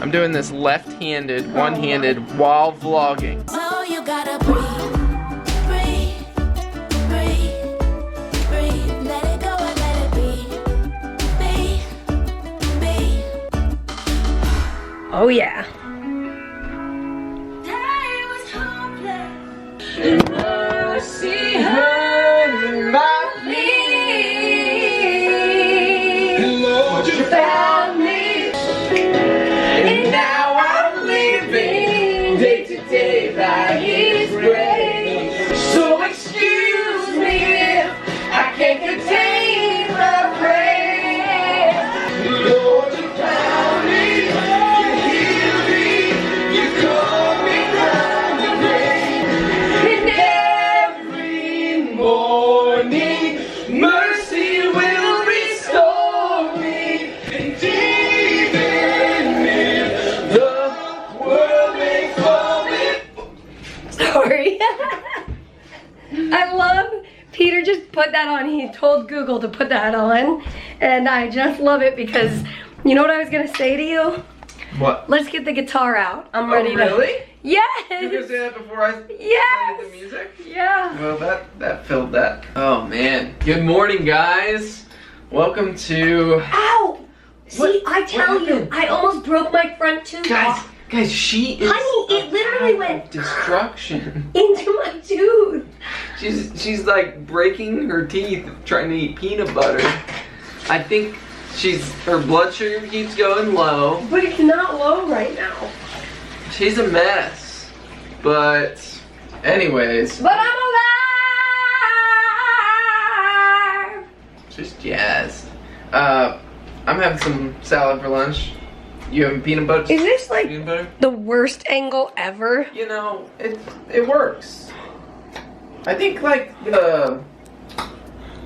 I'm doing this left-handed, one-handed while vlogging. So you gotta breathe, breathe, breathe, breathe. Let it go and let it be. Oh yeah. Mercy heard my plea. Lord, you found me, and now I'm living day to day by His grace. So excuse me if I can't contain my praise. Lord, you found me, you healed me, you called me from the grave. And every morning, mercy will restore me. And even if the world may fall in. Sorry. I love Peter just put that on. He told Google to put that on. And I just love it because you know what I was gonna say to you? What? Let's get the guitar out. I'm ready to. Really? Yes! You could say that before I Yes! played the music? Yeah. Well, that filled that. Oh man. Good morning, guys. Welcome to. Ow! See, What- I tell what you, happened? I almost broke my front tooth off Guys, she is. Honey, it a literally path went- of destruction. into my tooth. She's like breaking her teeth trying to eat peanut butter. I think her blood sugar keeps going low. But it's not low right now. She's a mess. But anyways, But I'm alive! she's jazzed. I'm having some salad for lunch. You having peanut butter? Is this like peanut butter? the worst angle ever? You know, it works. I think like the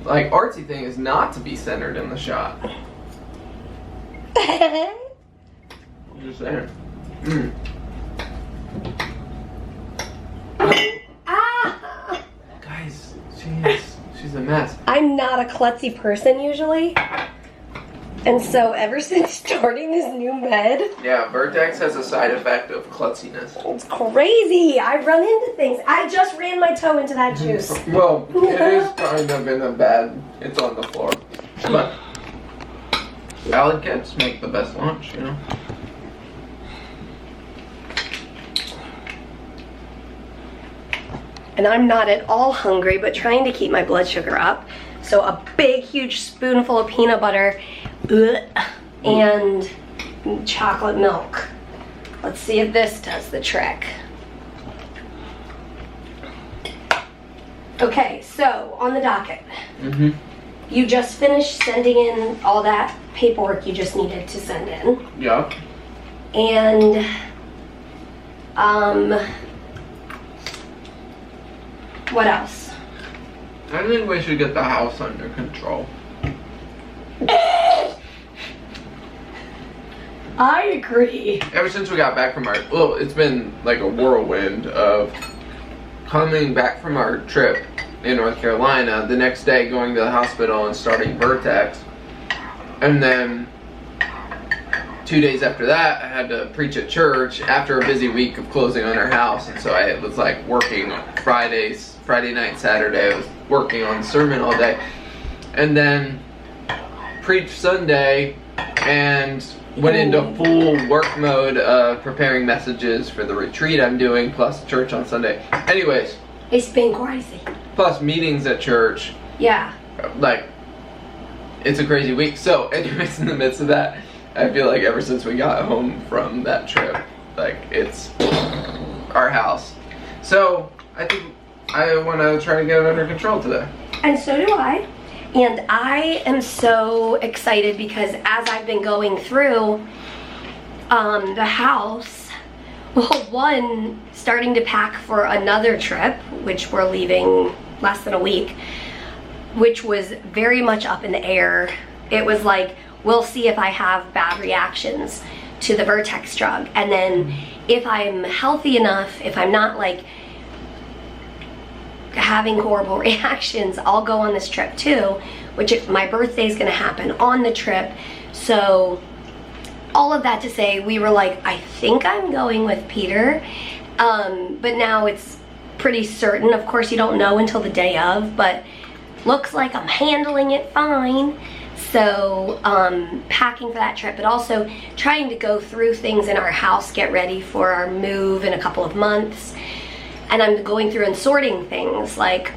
artsy thing is not to be centered in the shot. I'm just saying. Ah! Guys, she's a mess. I'm not a klutzy person usually. And so ever since starting this new med, Yeah, Vertex has a side effect of klutziness. it's crazy. I run into things. I just ran my toe into that juice. Well, it is kind of in a bad. It's on the floor, but salad kits make the best lunch, you know. And I'm not at all hungry, but trying to keep my blood sugar up. So a big, huge spoonful of peanut butter and chocolate milk. Let's see if this does the trick. Okay, so on the docket, you just finished sending in all that paperwork you just needed to send in. Yeah. And, what else? I think we should get the house under control. I agree. Ever since we got back from it's been like a whirlwind of coming back from our trip in North Carolina, the next day going to the hospital and starting Vertex, and then 2 days after that I had to preach at church after a busy week of closing on our house, and so I was like working Friday night, Saturday. I was working on the sermon all day, and then preached Sunday and went into full work mode of preparing messages for the retreat I'm doing, plus church on Sunday. Anyways, It's been crazy. plus meetings at church. Yeah. Like, it's a crazy week. So anyways, in the midst of that, I feel like ever since we got home from that trip, like, it's our house. So I think I want to try to get it under control today. And so do I. And I am so excited because as I've been going through the house, well, one, starting to pack for another trip, which we're leaving less than a week, which was very much up in the air. It was like, we'll see if I have bad reactions to the Vertex drug. And then if I'm healthy enough, if I'm not like having horrible reactions, I'll go on this trip too, which my birthday is gonna happen on the trip. So all of that to say, we were like, I think I'm going with Peter, but now it's pretty certain. Of course, you don't know until the day of, but looks like I'm handling it fine. So packing for that trip, but also trying to go through things in our house, get ready for our move in a couple of months. And I'm going through and sorting things like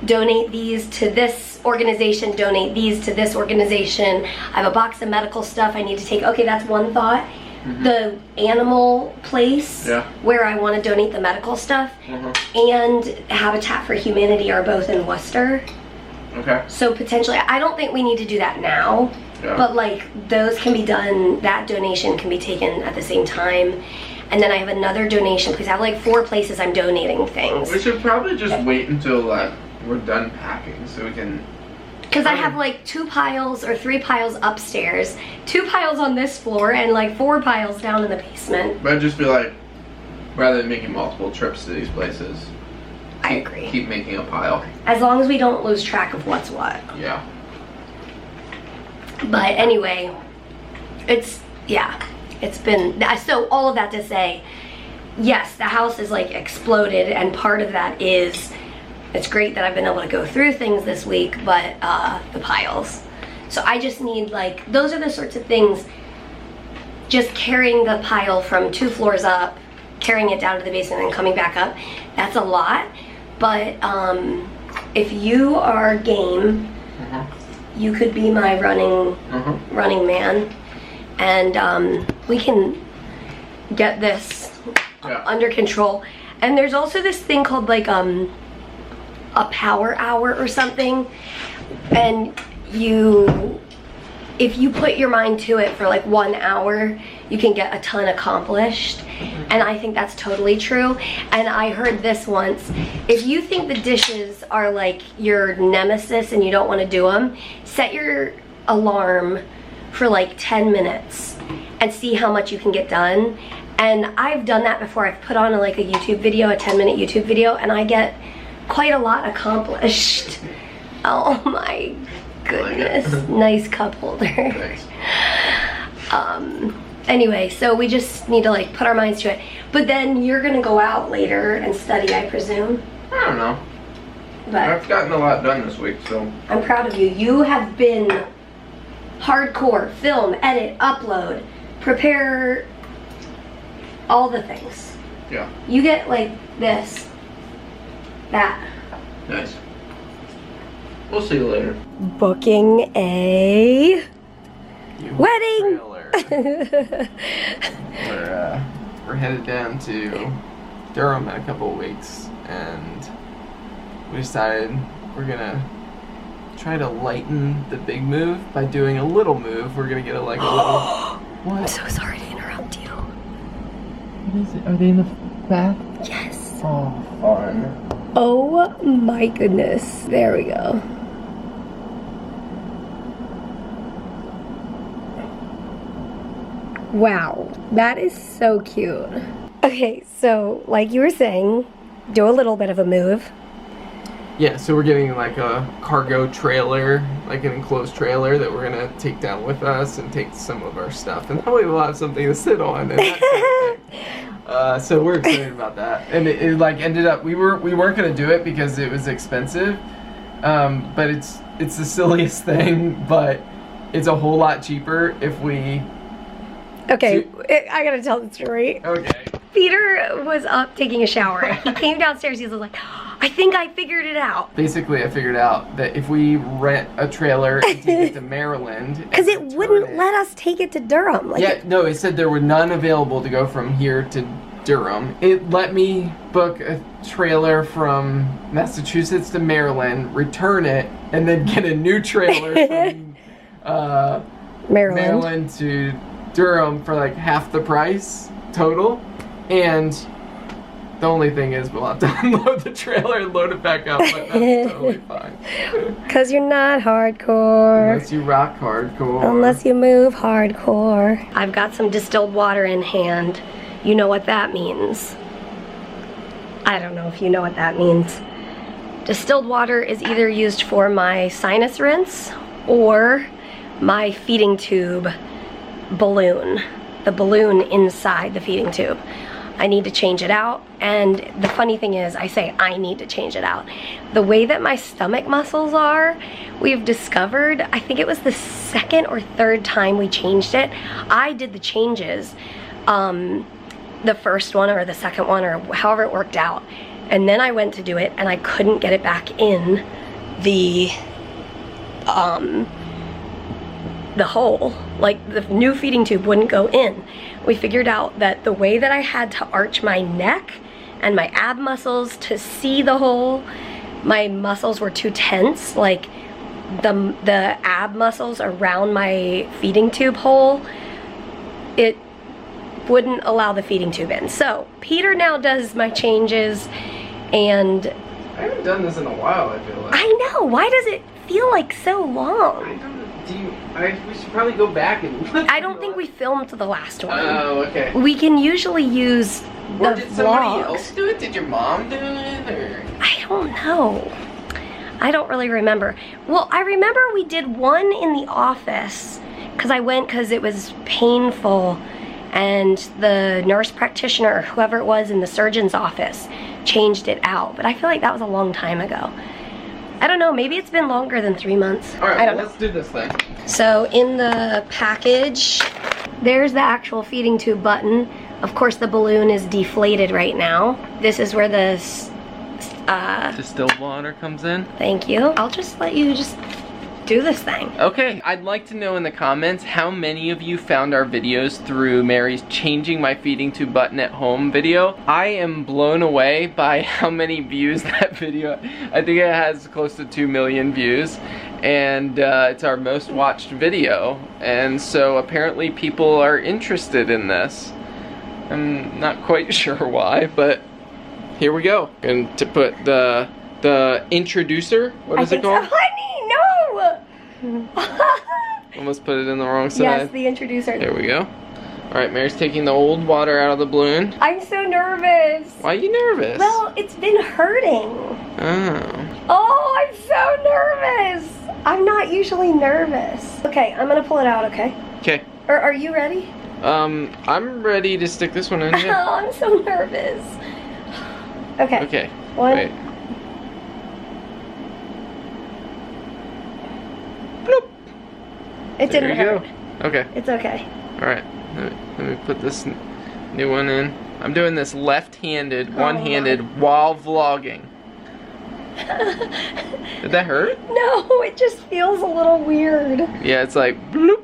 donate these to this organization, donate these to this organization. I have a box of medical stuff I need to take. Okay, that's one thought. The animal place where I want to donate the medical stuff and Habitat for Humanity are both in Worcester. Okay. So potentially, I don't think we need to do that now, but like those can be done, that donation can be taken at the same time. And then I have another donation place. I have like 4 places I'm donating things. We should probably just wait until we're done packing so we can... Because I have like 2 piles or 3 piles upstairs, 2 piles on this floor, and like 4 piles down in the basement. But I'd just be like, rather than making multiple trips to these places, I agree. keep making a pile. As long as we don't lose track of what's what. Yeah. But anyway, it's been, so all of that to say, yes, the house is like exploded, and part of that is, it's great that I've been able to go through things this week, but the piles. So I just need like, those are the sorts of things, just carrying the pile from 2 floors up, carrying it down to the basement and coming back up, that's a lot. But if you are game, you could be my running man, and we can get this under control. And there's also this thing called like a power hour or something, and if you put your mind to it for like 1 hour, you can get a ton accomplished. And I think that's totally true. And I heard this once, if you think the dishes are like your nemesis and you don't want to do them, set your alarm for like 10 minutes and see how much you can get done. And I've done that before. I've put on like a YouTube video, a 10-minute YouTube video, and I get quite a lot accomplished. Oh my goodness. Nice cup holder. Thanks. Anyway, so we just need to like put our minds to it. But then you're gonna go out later and study, I presume. I don't know. But I've gotten a lot done this week, so. I'm proud of you. You have been hardcore, film, edit, upload, prepare, all the things. Yeah. You get like this, that. Nice. We'll see you later. Booking a wedding. We're headed down to Durham in a couple of weeks, and we decided we're gonna try to lighten the big move by doing a little move. We're gonna get a little. What? I'm so sorry to interrupt you. What is it? Are they in the bath? Yes. Oh, fun. Oh my goodness. There we go. Wow, that is so cute. Okay, so like you were saying, do a little bit of a move. Yeah, so we're getting like a cargo trailer, like an enclosed trailer that we're gonna take down with us and take some of our stuff, and that way we'll have something to sit on. And that sort of thing. So we're excited about that. And it like ended up we weren't gonna do it because it was expensive, but it's the silliest thing, but it's a whole lot cheaper if we. Okay, I gotta tell the story. Okay. Peter was up taking a shower. He came downstairs, he was like, I think I figured it out. Basically, I figured out that if we rent a trailer and take it to Maryland... Because it wouldn't let us take it to Durham. Like yeah, no, it said there were none available to go from here to Durham. It let me book a trailer from Massachusetts to Maryland, return it, and then get a new trailer from Maryland to Durham for like half the price total. And the only thing is we'll have to unload the trailer and load it back up, but that's totally fine. Because you're not hardcore. Unless you rock hardcore. Unless you move hardcore. I've got some distilled water in hand. You know what that means. I don't know if you know what that means. Distilled water is either used for my sinus rinse or my feeding tube balloon, the balloon inside the feeding tube. I need to change it out, and the funny thing is, I say I need to change it out. The way that my stomach muscles are, we've discovered, I think it was the second or third time we changed it. I did the changes, the first one or the second one or however it worked out. And then I went to do it and I couldn't get it back in the hole. Like the new feeding tube wouldn't go in. We figured out that the way that I had to arch my neck and my ab muscles to see the hole, my muscles were too tense. Like the ab muscles around my feeding tube hole, it wouldn't allow the feeding tube in. So Peter now does my changes, and I haven't done this in a while, I feel like. I know, why does it feel like so long? We should probably go back and look. I don't think we filmed the last one. Oh, okay. We can usually use the Or did somebody vlogs. else do it? Did your mom do it? Or? I don't know. I don't really remember. Well, I remember we did one in the office because I went because it was painful, and the nurse practitioner or whoever it was in the surgeon's office changed it out. But I feel like that was a long time ago. I don't know, maybe it's been longer than 3 months. All right, I don't let's do this then. So in the package, there's the actual feeding tube button. Of course, the balloon is deflated right now. This is where the distilled water comes in. Thank you. I'll just let you just do this thing. Okay, I'd like to know in the comments how many of you found our videos through Mary's changing my feeding tube button at home video. I am blown away by how many views that video. I think it has close to 2 million views, and it's our most watched video, and so apparently people are interested in this. I'm not quite sure why, but here we go. And to put the introducer, what is it called? Honey, no! Almost put it in the wrong side. Yes, the introducer. There we go. Alright, Mary's taking the old water out of the balloon. I'm so nervous. Why are you nervous? Well, it's been hurting. Oh. Oh, I'm so nervous. I'm not usually nervous. Okay, I'm gonna pull it out, okay? Okay. Or are you ready? I'm ready to stick this one in here. Oh, I'm so nervous. Okay. Okay. One. Wait. Bloop. It didn't There you hurt. go. Okay. It's okay. Alright. Let me put this new one in. I'm doing this left-handed, one-handed while vlogging. Did that hurt? No, it just feels a little weird. Yeah, it's like bloop.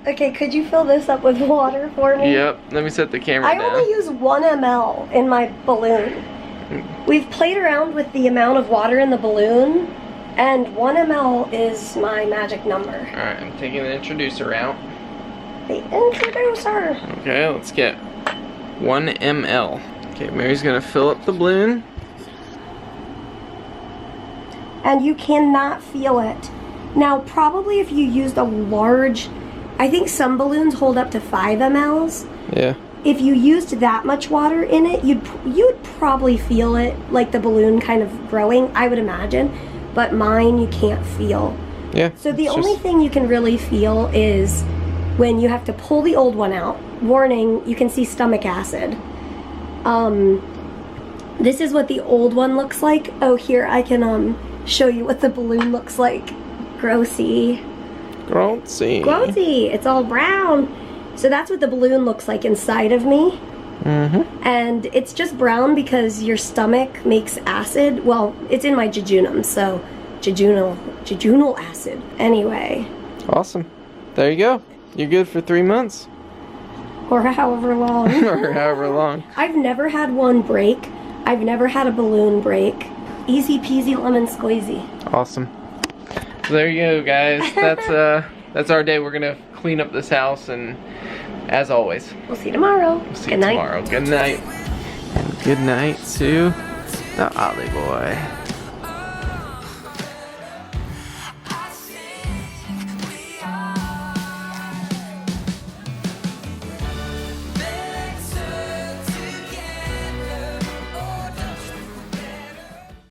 Okay, could you fill this up with water for me? Yep. Let me set the camera I down. only use 1 ml in my balloon. We've played around with the amount of water in the balloon, and 1 ml is my magic number. Alright, I'm taking the introducer out. The introducer. Okay, let's get 1 ml. Okay, Mary's gonna fill up the balloon. And you cannot feel it. Now, probably if you used a large, I think some balloons hold up to 5 mLs. Yeah. If you used that much water in it, you'd probably feel it, like the balloon kind of growing, I would imagine. But mine, you can't feel. Yeah. So the only thing you can really feel is when you have to pull the old one out. Warning, you can see stomach acid. This is what the old one looks like. Oh, here, I can show you what the balloon looks like. Grossy. Grossy. Grossy. It's all brown. So that's what the balloon looks like inside of me. Mm-hmm. And it's just brown because your stomach makes acid. Well, it's in my jejunum, so jejunal acid. Anyway. Awesome. There you go. You're good for 3 months. Or however long. Or however long. I've never had one break. I've never had a balloon break. Easy peasy lemon squeezy. Awesome. So there you go, guys. That's our day. We're gonna clean up this house, and as always, We'll see you tomorrow. we'll see you tomorrow. Good night. And good night to the Ollie boy.